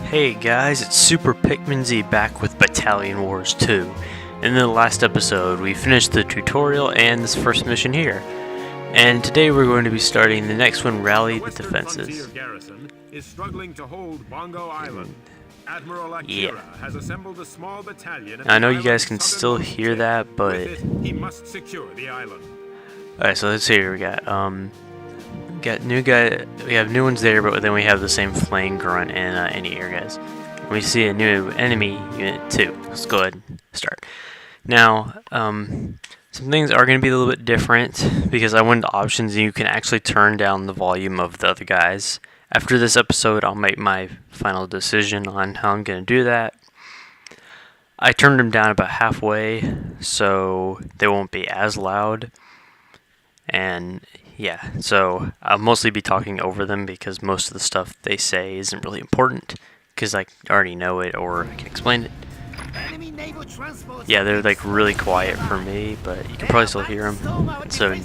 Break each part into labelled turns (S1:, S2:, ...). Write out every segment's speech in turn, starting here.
S1: Hey guys, it's Super Pikmin Z back with Battalion Wars 2. In the last episode, we finished the tutorial and this first mission here. And today we're going to be starting the next one, Rally the Defenses.
S2: Garrison is struggling to hold Anglo Isles. Admiral Akira has assembled a small battalion.
S1: I know you guys can still hear that, but
S2: he must secure the island.
S1: Alright, so let's see here. We got new guy. We have new ones there, but then we have the same flame grunt and anti-air guys. We see a new enemy unit too. Let's go ahead and start. Now, some things are going to be a little bit different because I went to options and you can actually turn down the volume of the other guys. After this episode, I'll make my final decision on how I'm going to do that. I turned them down about halfway so they won't be as loud. And yeah, so I'll mostly be talking over them because most of the stuff they say isn't really important because I already know it or I can explain it. Yeah, they're like really quiet for me, but you can probably still hear them. So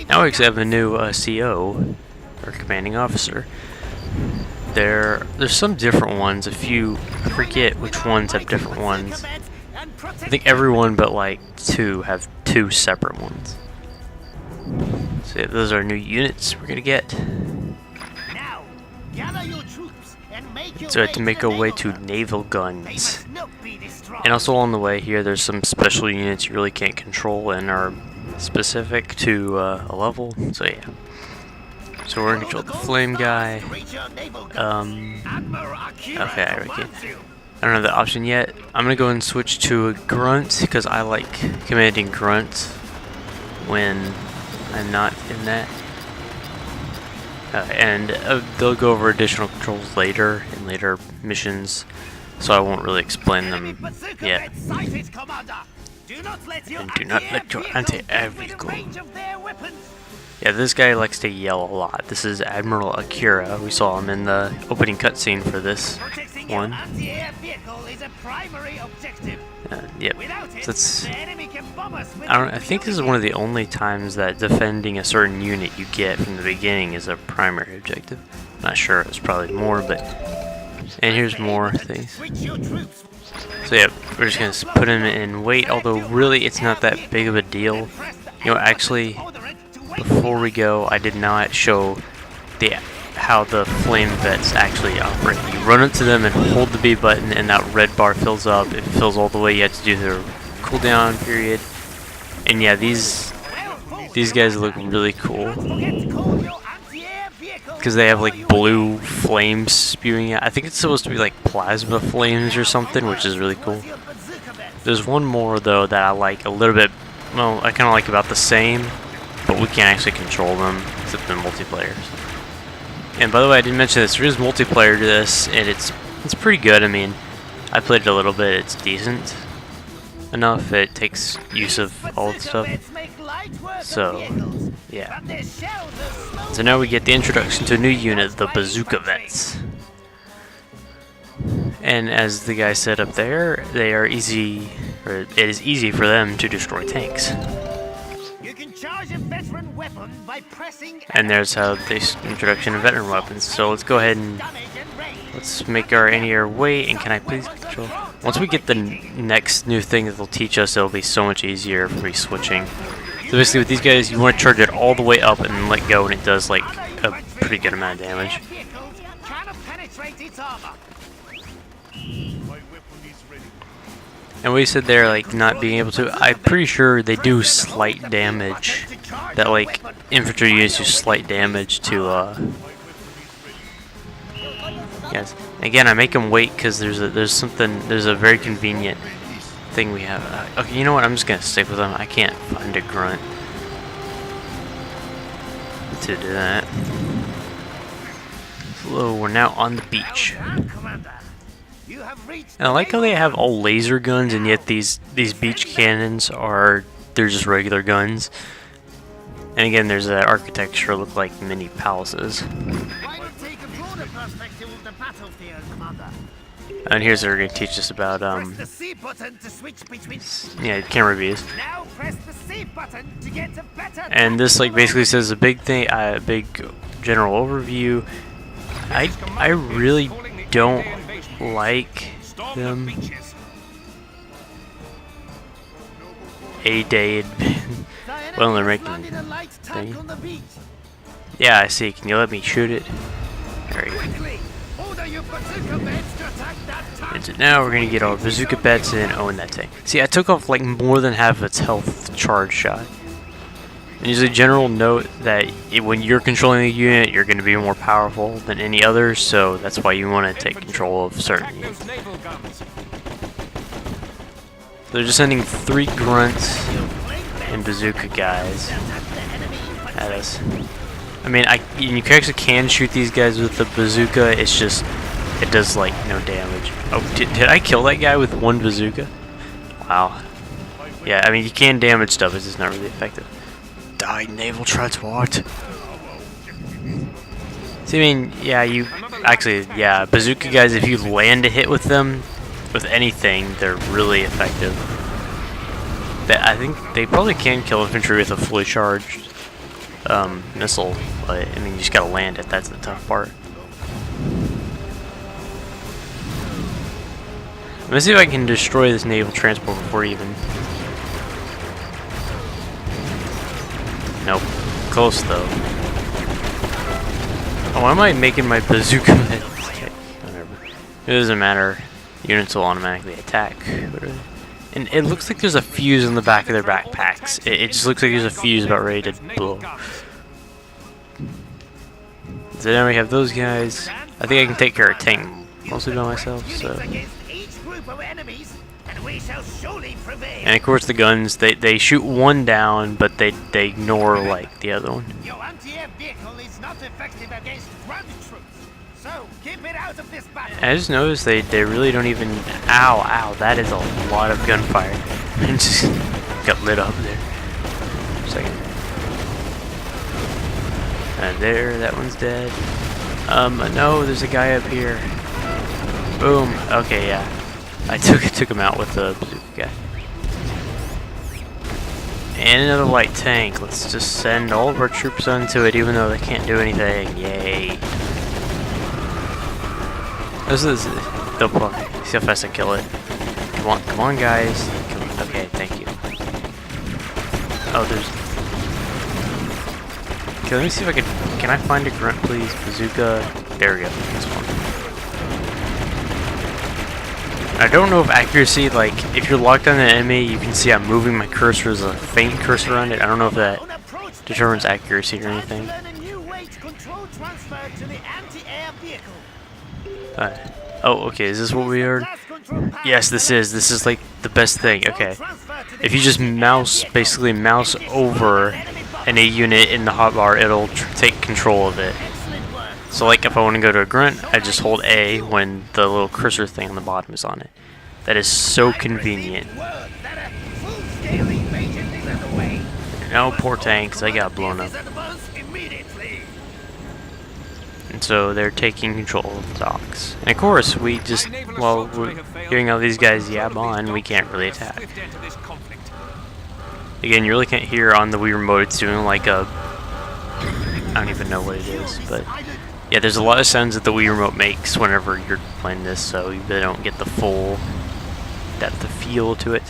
S1: now we actually have a new CO, or commanding officer. There's some different ones. I forget which ones have different ones. I think everyone but like two have two separate ones. So yeah, those are new units we're gonna get. So I have to make our way to naval guns. And also on the way here, there's some special units you really can't control and are specific to a level. So yeah. So we're gonna control the flame guy. Okay, I don't have the option yet. I'm gonna go and switch to a grunt because I like commanding grunt when I'm not in that. And they'll go over additional controls later in later missions, so I won't really explain them yet. And do not let your anti-air vehicle. Yeah, this guy likes to yell a lot. This is Admiral Akira. We saw him in the opening cutscene for this one. Yep. So I think this is one of the only times that defending a certain unit you get from the beginning is a primary objective. Not sure. It's probably more, but. And here's more things. So yeah, we're just gonna put him in wait. Although really, it's not that big of a deal. You know, actually. Before we go, I did not show how the flame vets actually operate. You run up to them and hold the B button and that red bar fills up. It fills all the way. You have to do the cooldown period. And yeah, these guys look really cool. Because they have like blue flames spewing out. I think it's supposed to be like plasma flames or something, which is really cool. There's one more though that I like a little bit, well, I kind of like about the same. But we can't actually control them, except in multiplayer. And by the way, I didn't mention this. There is multiplayer to this, and it's pretty good. I mean, I played it a little bit. It's decent enough. It takes use of all the stuff. So, yeah. So now we get the introduction to a new unit, the Bazooka Vets. And as the guy said up there, they are easy, or it is easy for them to destroy tanks. And there's how this introduction of veteran weapons. So let's go ahead and let's make our anti-air wait. And can I please control? Once we get the next new thing that they'll teach us, it'll be so much easier for me switching. So basically, with these guys, you want to charge it all the way up and then let go, and it does like a pretty good amount of damage. And we said they're like not being able to. I'm pretty sure they do slight damage. That like infantry units do slight damage to. Yes. Again, I make them wait because there's a very convenient thing we have. Okay, you know what? I'm just gonna stick with them. I can't find a grunt to do that. So we're now on the beach. And I like how they have all laser guns, and yet these beach cannons they're just regular guns. And again, there's that architecture look like mini palaces. And here's what they're going to teach us about camera views. And this like basically says a big thing, big general overview. I really don't like them. A day had been. Well, they're making thing. Yeah, I see. Can you let me shoot it? There you go. And so now we're gonna get our bazooka bets and own that tank. See, I took off like more than half of its health charge shot. And usually, general note that when you're controlling the unit, you're going to be more powerful than any others, so that's why you want to take control of certain units. So they're just sending 3 grunts and bazooka guys at us. I mean, you actually can shoot these guys with the bazooka. It's just it does like no damage. Oh, did I kill that guy with 1 bazooka? Wow. Yeah, I mean you can damage stuff. It's just not really effective. Die, naval transport. So I mean, yeah, yeah, bazooka guys. If you land a hit with them, with anything, they're really effective. I think they probably can kill infantry with a fully charged missile, but I mean, you just gotta land it. That's the tough part. Let's see if I can destroy this naval transport before even. Nope. Close though. Oh, why am I making my bazooka? Okay, whatever. It doesn't matter. Units will automatically attack. And it looks like there's a fuse in the back of their backpacks. It just looks like there's a fuse about ready to blow. So now we have those guys. I think I can take care of tank mostly by myself. So. And of course the guns, they shoot 1 down, but they ignore like the other one.
S3: Your anti-air vehicle is not effective against ground troops, so keep it out of this battle.
S1: I just noticed they really don't even. Ow! That is a lot of gunfire. It just got lit up there. For a second. And there, that one's dead. No, there's a guy up here. Boom. Okay, yeah. I took him out with the bazooka guy. And another light tank. Let's just send all of our troops onto it, even though they can't do anything. Yay! This is the point. See how fast I kill it. Come on, guys. Okay, thank you. Oh, there's. Okay, let me see if I can I find a grunt, please? Bazooka. There we go. This one. I don't know if accuracy, like, if you're locked on an enemy, you can see I'm moving my cursor as a faint cursor on it. I don't know if that determines accuracy or anything. Oh, okay, is this what we heard? Yes, this is like the best thing. Okay. If you just basically mouse over any unit in the hotbar, it'll take control of it. So like if I want to go to a grunt, I just hold A when the little cursor thing on the bottom is on it. That is so convenient. No, poor tanks, they got blown up. And so they're taking control of the docks. And of course, we just, while we're hearing all these guys yab on, we can't really attack. Again, you really can't hear on the Wii remote, it's doing like a, I don't even know what it is, but yeah, there's a lot of sounds that the Wii remote makes whenever you're playing this, so you really don't get the full depth of feel to it.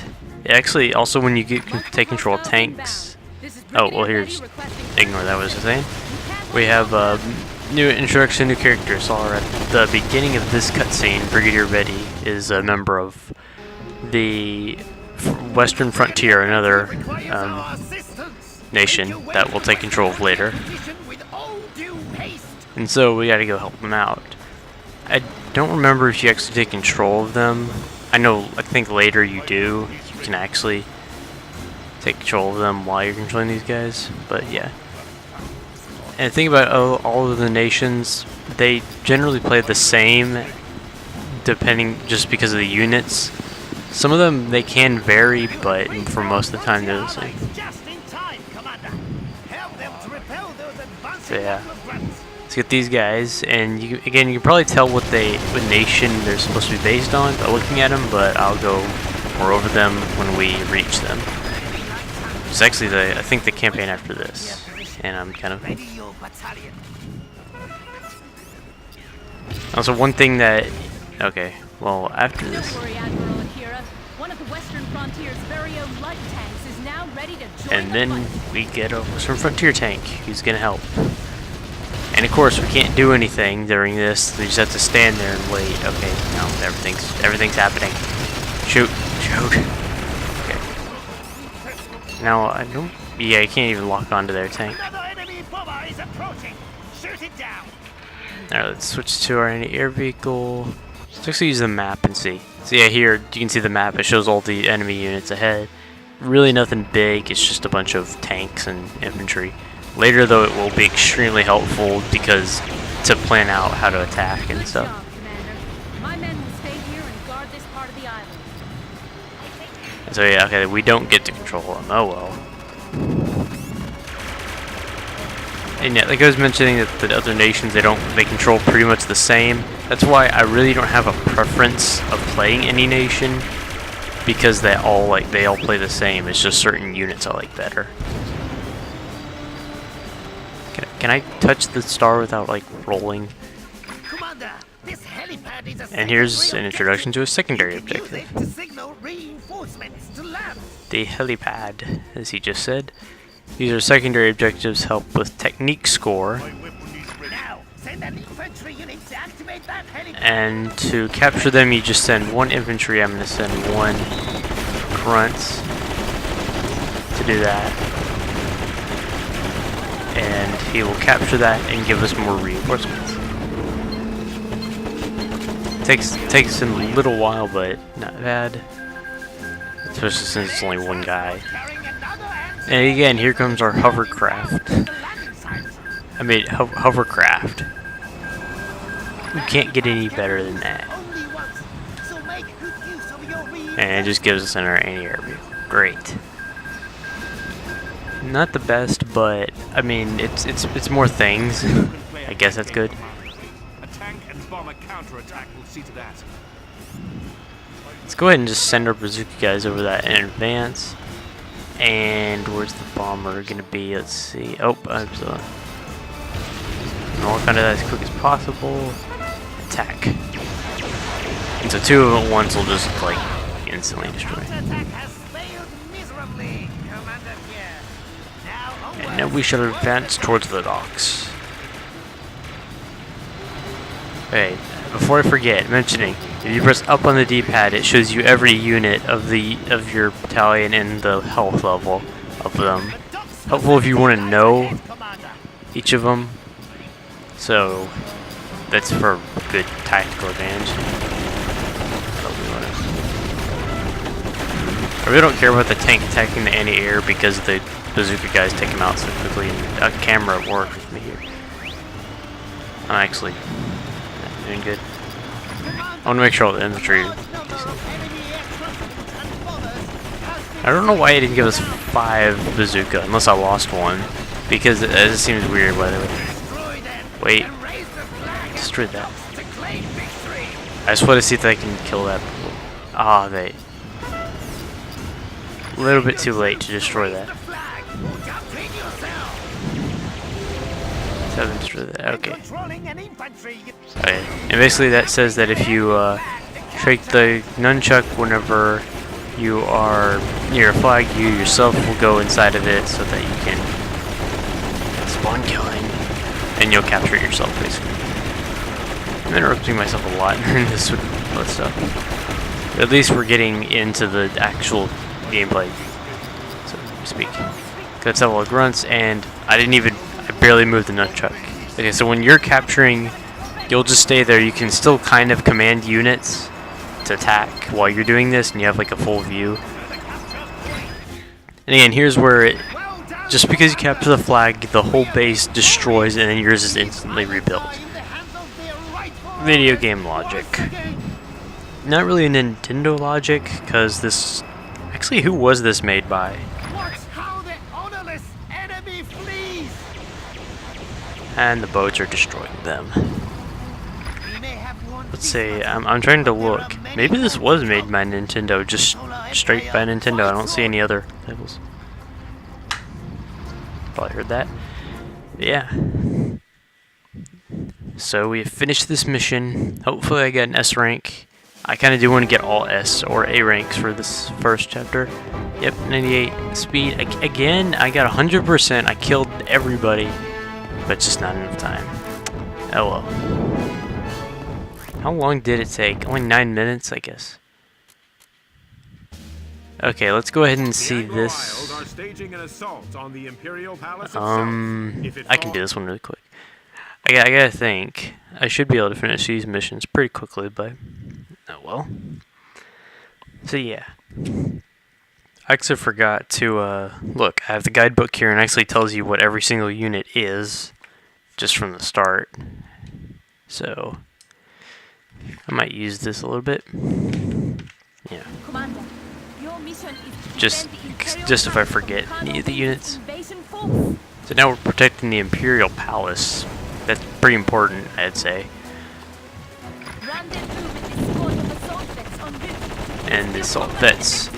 S1: Actually, also when you take control of tanks, oh, well here's, ignore that what I was saying. We have new introduction, new characters. So at the beginning of this cutscene, Brigadier Betty is a member of the Western Frontier, another nation that we'll take control of later. And so we gotta go help them out. I don't remember if you actually take control of them. I think later you do. You can actually take control of them while you're controlling these guys, but yeah. And the thing about all of the nations, they generally play the same, just because of the units. Some of them, they can vary, but for most of the time they're the same. So yeah. Let's get these guys, and you can probably tell what nation they're supposed to be based on by looking at them, but I'll go more over them when we reach them. It's actually I think the campaign after this, and I'm kind of. Also, one thing that Okay, well, after this...
S4: Don't worry, Admiral Akira. One of the Western Frontier's very own light tanks is now ready to join
S1: And
S4: the
S1: then
S4: fight.
S1: we get a Western Frontier tank who's gonna help. And of course, we can't do anything during this. We just have to stand there and wait. Okay, no, everything's happening. Shoot, shoot. Okay. Now I don't. Yeah, I can't even lock onto their tank.
S3: Another enemy bomber is approaching. Shoot it down.
S1: Alright, let's switch to our anti-air vehicle. Let's actually use the map and see. So yeah, here you can see the map. It shows all the enemy units ahead. Really nothing big. It's just a bunch of tanks and infantry. Later, though, it will be extremely helpful because to plan out how to attack and
S4: Good
S1: stuff.
S4: job, Commander. My men will stay here and guard this part of the island.
S1: And so yeah, okay, we don't get to control them. Oh well. And yeah, like I was mentioning that the other nations, they control pretty much the same. That's why I really don't have a preference of playing any nation, because they all play the same. It's just certain units I like better. Can I touch the star without like rolling?
S3: Commander, this helipad is a
S1: And here's
S3: secondary
S1: an introduction to a secondary
S3: objective. Use
S1: objective.
S3: it to signal reinforcements to land.
S1: The helipad, as he just said. These are secondary objectives, help with technique score,
S3: Now, send an infantry unit to activate that helipad.
S1: and to capture them you just send one infantry. I'm going to send one grunt to do that. And he will capture that and give us more reinforcements. Takes him a little while, but not bad. Especially since it's only one guy.
S3: Carrying another anti-
S1: And again, here comes our hovercraft.
S3: the landing site.
S1: I mean, hovercraft. We can't get any better than that.
S3: Only once, so make good use of your
S1: And it just gives us an anti-air view. Great. Not the best, but I mean, it's more things. I guess that's good.
S2: A tank and bomber counterattack will see to that.
S1: Let's go ahead and just send our bazooka guys over that in advance. And where's the bomber gonna be? Let's see. Oh, I'm so. Walk under that as quick as possible. Attack. And so two of them at once will just like instantly destroy.
S3: Counterattack has failed miserably, Commander here. Now onward.
S1: And then we should advance towards the docks. Okay, before I forget, mentioning, if you press up on the D-pad, it shows you every unit of your battalion and the health level of them. Helpful if you want to know
S3: Commander.
S1: each of them. So that's for good tactical advantage. I really don't care about the tank attacking the anti-air because the bazooka guys take them out so quickly, and a camera works with me here. I'm actually doing good. I want to make sure all the infantry. I don't know why he didn't give us 5 bazooka, unless I lost one, because it just seems weird. By the way, wait, destroy that. I just want to see if I can kill that. Ah, they. A little bit too late to destroy that. Seven destroy that. Okay. Okay. And basically that says that if you take the nunchuck whenever you are near a flag, you yourself will go inside of it so that you can spawn killing, and you'll capture it yourself basically. I'm interrupting myself a lot in this with all this stuff. But at least we're getting into the actual gameplay, so to speak. Got several grunts, and I barely moved the nunchuck. Okay, so when you're capturing, you'll just stay there. You can still kind of command units to attack while you're doing this, and you have like a full view. And again, here's where it, just because you capture the flag, the whole base destroys, and then yours is instantly rebuilt. Video game logic. Not really a Nintendo logic, because this... Actually, who was this made by?
S3: Watch how the honorless enemy flees.
S1: And the boats are destroying them.
S3: We may have one
S1: Let's see, I'm trying to look. Maybe this was made by Nintendo, just straight by Nintendo. I don't see any other titles. Probably heard that. But yeah. So we have finished this mission. Hopefully I get an S rank. I kind of do want to get all S or A ranks for this first chapter. Yep, 98 speed. Again, I got 100%. I killed everybody, but just not enough time. Oh well. How long did it take? Only 9 minutes, I guess. Okay, let's go ahead and see
S2: Anglo
S1: this.
S2: Isles are staging an assault on the Imperial Palace itself. If it
S1: I can do this one really quick. I gotta think. I should be able to finish these missions pretty quickly, but oh well. So yeah. I actually forgot to look. I have the guidebook here, and it actually tells you what every single unit is, just from the start. So I might use this a little bit. Yeah.
S4: Commander, your mission is to
S1: Just
S4: defend the Imperial
S1: if I
S4: Palace
S1: forget
S4: from
S1: any of the units.
S4: invasion force.
S1: So now we're protecting the Imperial Palace. That's pretty important, I'd say.
S4: Rendezvous with the squad of assault vets en route.
S1: And the assault vets.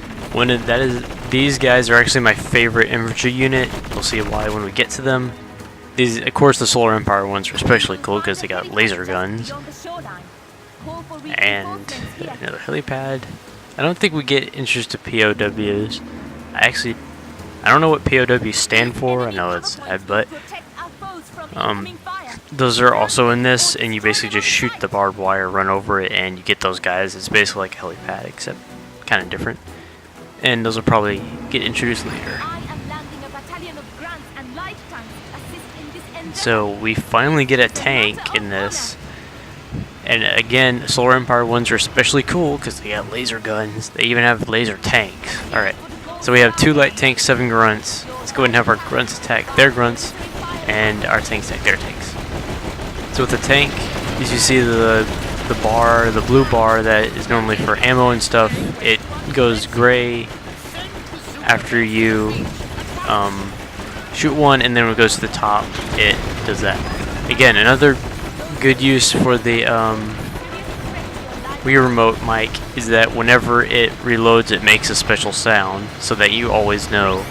S1: These guys are actually my favorite infantry unit. We'll see why when we get to them. These, of course, the Solar Empire ones are especially cool because they got laser guns.
S4: Beyond the shoreline. Call for
S1: And
S4: reinforcements here.
S1: another helipad. I don't think we get introduced to POWs. I don't know what POWs stand for. I know it's sad, but
S4: Protect our foes from incoming fire.
S1: those are also in this, and you basically just shoot the barbed wire, run over it, and you get those guys. It's basically like a helipad, except kind of different. And those will probably get introduced later.
S4: I am landing a battalion of grants and light tanks to assist in this endeavor.
S1: So we finally get a tank in this. And again, Solar Empire ones are especially cool because they got laser guns. They even have laser tanks. Alright, so we have 2 light tanks, 7 grunts. Let's go ahead and have our grunts attack their grunts, and our tanks attack their tanks. So with the tank, as you see the bar, the blue bar that is normally for ammo and stuff, it goes gray after you shoot one, and then when it goes to the top, it does that. Again, another good use for the Wii Remote mic is that whenever it reloads, it makes a special sound so that you always know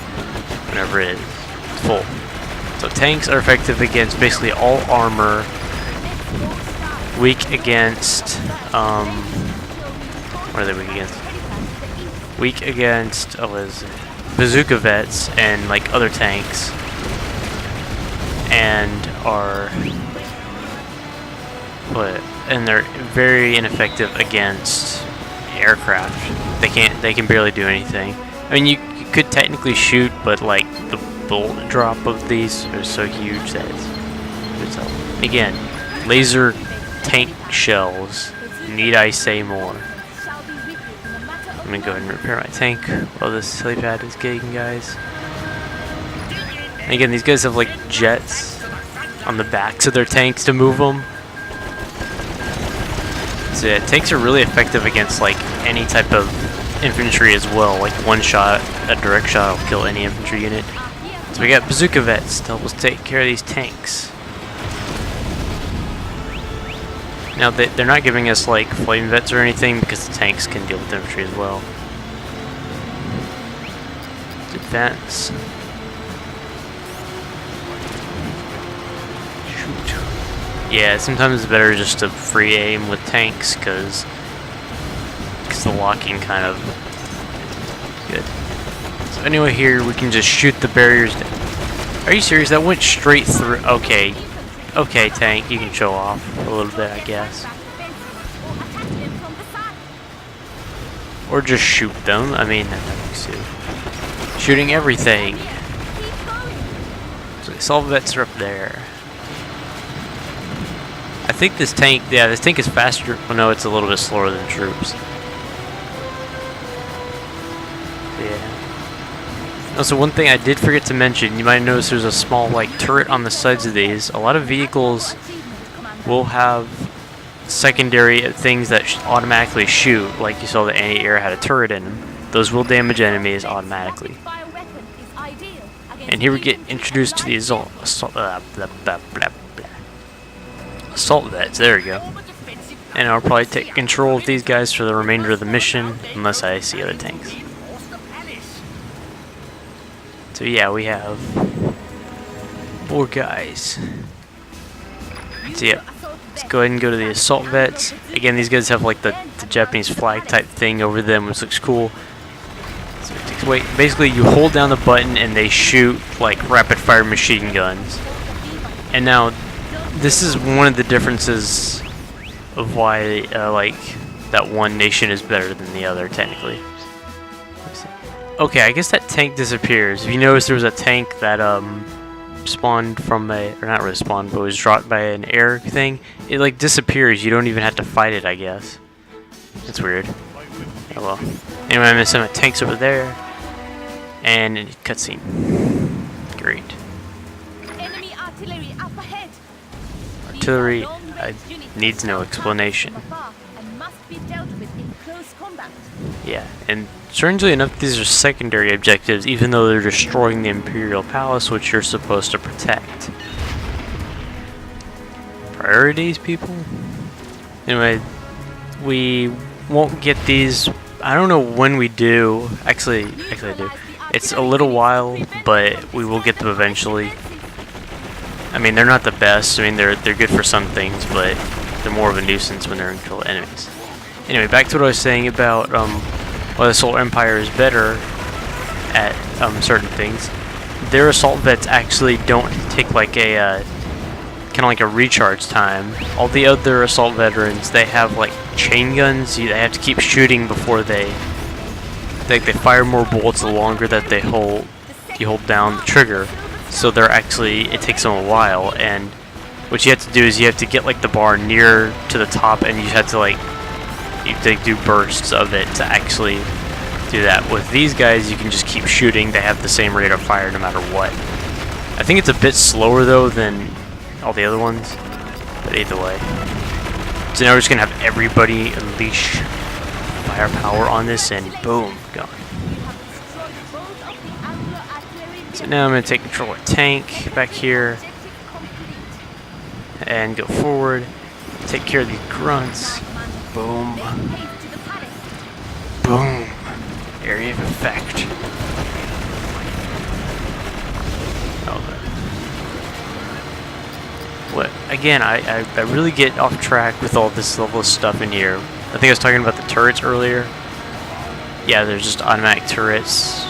S1: whenever it's full. So tanks are effective against basically all armor, weak against what are they weak against? Weak against bazooka vets and like other tanks, and are and they're very ineffective against aircraft. They can barely do anything. I mean, you could technically shoot, but like the bolt drop of these are so huge that it's again, laser tank shells. Need I say more? I'm gonna go ahead and repair my tank while this helipad is getting guys. And again, these guys have like jets on the backs of their tanks to move them. So yeah, tanks are really effective against like any type of infantry as well. Like one shot, a direct shot will kill any infantry unit. So we got bazooka vets to help us take care of these tanks. Now they're not giving us like flame vets or anything because the tanks can deal with infantry as well. Let's advance. Shoot. Yeah, sometimes it's better just to free aim with tanks because the locking kind of good. So anyway, here we can just shoot the barriers down. Are you serious? That went straight through. Okay. Okay, tank, you can show off a little bit, I guess. Or just shoot them. I mean, that makes too. Shooting everything. So the assault vets are up there. I think this tank, yeah, this tank is faster. Well, no, it's a little bit slower than troops. Yeah. Also, one thing I did forget to mention, you might notice there's a small like turret on the sides of these. A lot of vehicles will have secondary things that automatically shoot, like you saw the anti-air had a turret in them. Those will damage enemies automatically. And here we get introduced to the assault vets. There we go. And I'll probably take control of these guys for the remainder of the mission, unless I see other tanks. So yeah, we have 4 guys. So yeah, Let's go ahead and go to the assault vets. Again, these guys have like the Japanese flag type thing over them, which looks cool. So it takes away. Basically, you hold down the button and they shoot like rapid fire machine guns. And now, this is one of the differences of why like that one nation is better than the other technically. Okay, I guess that tank disappears. If you notice, there was a tank that spawned from a, or not really spawned, but was dropped by an air thing. It like disappears. You don't even have to fight it, I guess. It's weird. Oh well. Anyway, I'm missing my tanks over there, and a cutscene. Great.
S4: Enemy artillery up ahead.
S1: Artillery needs no explanation.
S4: And must be dealt with in close combat.
S1: Yeah, and strangely enough, these are secondary objectives, even though they're destroying the Imperial Palace, which you're supposed to protect. Priorities, people? Anyway, we won't get these. I don't know when we do. Actually I do. It's a little while, but we will get them eventually. I mean, they're not the best. I mean, they're good for some things, but they're more of a nuisance when they're in control of enemies. Anyway, back to what I was saying about why the Solar Empire is better at certain things. Their assault vets actually don't take like a kind of like a recharge time. All the other assault veterans, they have like chain guns. They have to keep shooting before they fire more bullets the longer that you hold down the trigger. So they're actually, it takes them a while, and what you have to do is you have to get like the bar near to the top, and you have to like do bursts of it to actually do that. With these guys, you can just keep shooting. They have the same rate of fire no matter what. I think it's a bit slower though than all the other ones, but either way. So now we're just gonna have everybody unleash firepower on this, and boom, gone. So now I'm gonna take control of tank back here and go forward, take care of these grunts. Boom. Boom. Area of effect. Oh, what? Again, I really get off track with all this level of stuff in here. I think I was talking about the turrets earlier. Yeah, there's just automatic turrets.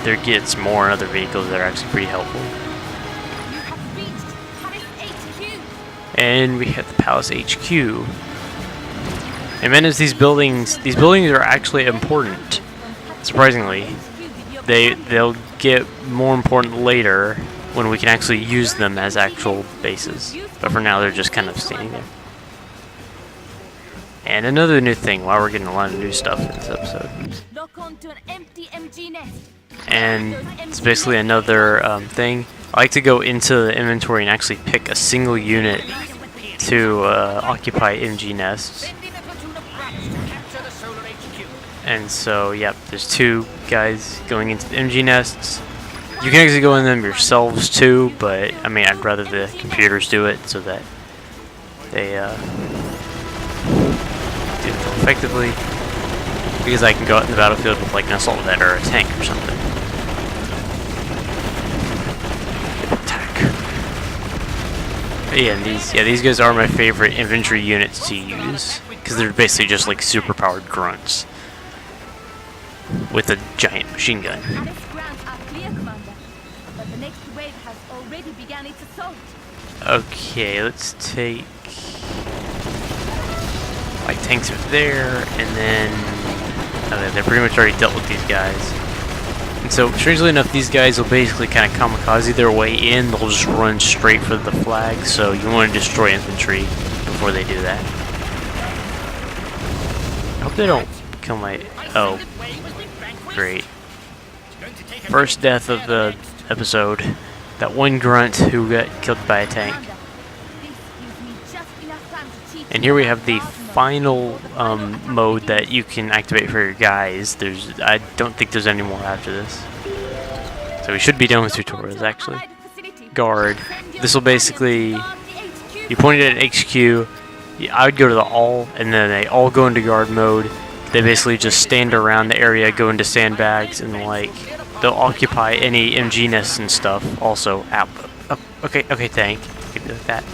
S1: There gets more in other vehicles that are actually pretty helpful. And we have the Palace HQ. And then as these buildings are actually important. Surprisingly, they'll get more important later when we can actually use them as actual bases. But for now, they're just kind of standing there. And another new thing, while we're getting a lot of new stuff in this episode. And it's basically another thing. I like to go into the inventory and actually pick a single unit to occupy MG nests. And so, yep, there's two guys going into the MG nests. You can actually go in them yourselves too, but I mean, I'd rather the computers do it so that they do it more effectively. Because I can go out in the battlefield with like an assault vet or a tank or something. Attack. But yeah, these guys are my favorite infantry units to use because they're basically just like super-powered grunts with a giant machine gun. Okay, let's take like tanks are there, and then they're pretty much already dealt with these guys. And so, strangely enough, these guys will basically kind of kamikaze their way in. They'll just run straight for the flag. So you want to destroy infantry before they do that. I hope they don't kill my. Oh, great! First death of the episode. That one grunt who got killed by a tank. And here we have the final mode that you can activate for your guys. I don't think there's any more after this. So we should be done with tutorials actually. Guard. This will basically, you point it at HQ, I would go to the all, and then they all go into guard mode. They basically just stand around the area, go into sandbags, and like, they'll occupy any MG nests and stuff also. Okay, tank. Keep it like that.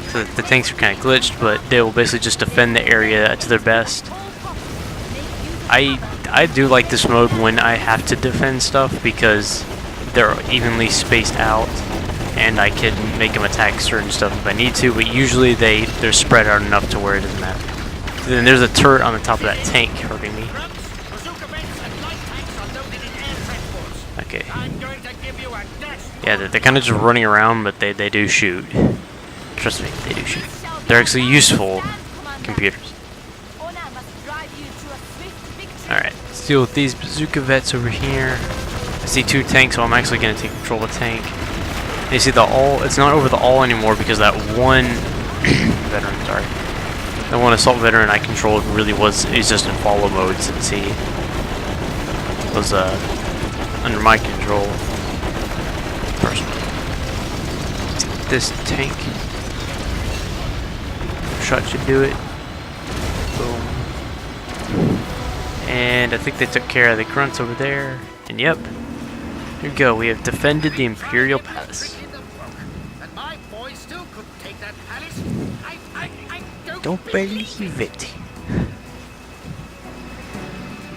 S1: So So the tanks are kind of glitched, but they will basically just defend the area to their best. I do like this mode when I have to defend stuff because they're evenly spaced out, and I can make them attack certain stuff if I need to. But usually they're spread out enough to where it doesn't matter. Then there's a turret on the top of that tank hurting me. Okay. Yeah, they're kind of just running around, but they do shoot. Trust me, they do shoot. They're actually useful computers. Alright, let's deal with these bazooka vets over here. I see 2 tanks, so I'm actually going to take control of the tank. And you see the all, it's not over the all anymore because that one veteran, sorry. The one assault veteran I controlled really he's just in follow mode since he was under my control. Personally. This tank. Shot should do it. Boom. And I think they took care of the grunts over there. And yep. Here we go. We have defended the Imperial Palace. Don't believe it.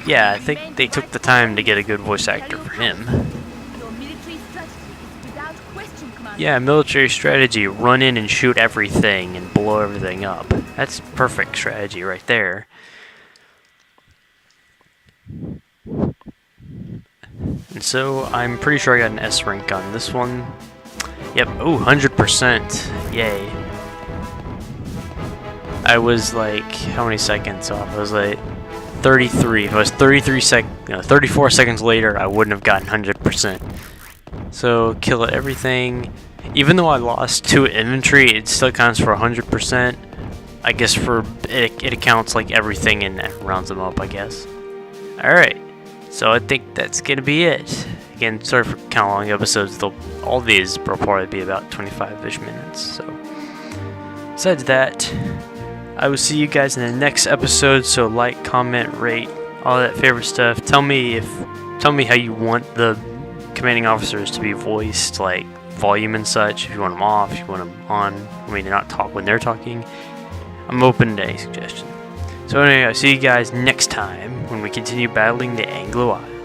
S1: Yeah, I think they took the time to get a good voice actor for him. Yeah, military strategy. Run in and shoot everything and blow everything up. That's perfect strategy right there. And so, I'm pretty sure I got an S rank on this one. Yep, ooh, 100%. Yay. I was like, how many seconds off? I was like 33. If I was 34 seconds later, I wouldn't have gotten 100%. So, kill everything. Even though I lost 2 infantry, it still counts for 100%. I guess for it accounts like everything and rounds them up, I guess. Alright, so I think that's gonna be it. Again, sorry for kind of long episodes. All these will probably be about 25-ish minutes. So, besides that, I will see you guys in the next episode. So like, comment, rate, all that favorite stuff. Tell me how you want the commanding officers to be voiced, like volume and such. If you want them off, if you want them on. I mean, they're not talk when they're talking. I'm open to any suggestion. So anyway, I'll see you guys next time when we continue battling the Anglo Isles.